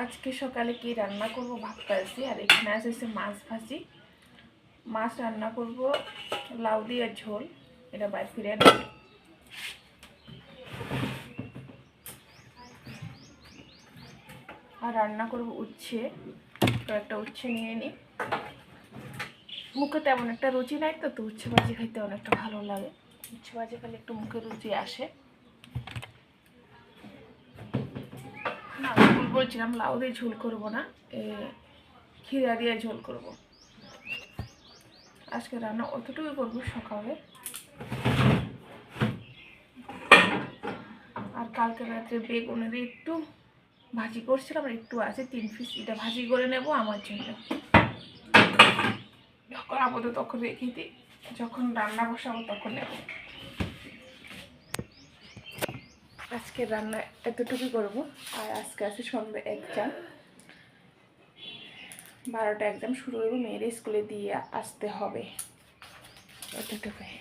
আজকে সকালে কি রান্না করব ভাবতে আছি। আর এখানে আছে মাছ ভাজি, মাছ রান্না করব লাউ দিয়ে ঝোল। এটা বাইরে ফিরে নেব। আর রান্না করব উচ্ছে, কয়েকটা উচ্ছে নিয়ে নিই। মুখে তেমন একটা রুচি নাই তো, উচ্ছে ভাজি খাইতে অনেকটা ভালো লাগে। উচ্ছে ভাজি খেলে একটু মুখে রুচি আসে। না, ভুল বলছিলাম, লাউ দিয়ে ঝোল করবো না, খিরা দিয়ে ঝোল করব। আজকে রান্না অতটুকু করবো সকালে। আর কালকে রাত্রে বেগুনের একটু ভাজি করছিলাম, আর একটু আছে 3 পিস, এটা ভাজি করে নেব আমার জন্য। যখন আপাতত তখন রেখে দিই, যখন রান্না বসাবো তখন নেব। আজকে রান্না এতটুকু করব। আর আজকে আছে সন্ধ্যে এক্সাম, 12টা এক্সাম শুরু হইব, মেয়ের স্কুলে দিয়ে আসতে হবে। এতটুকুই।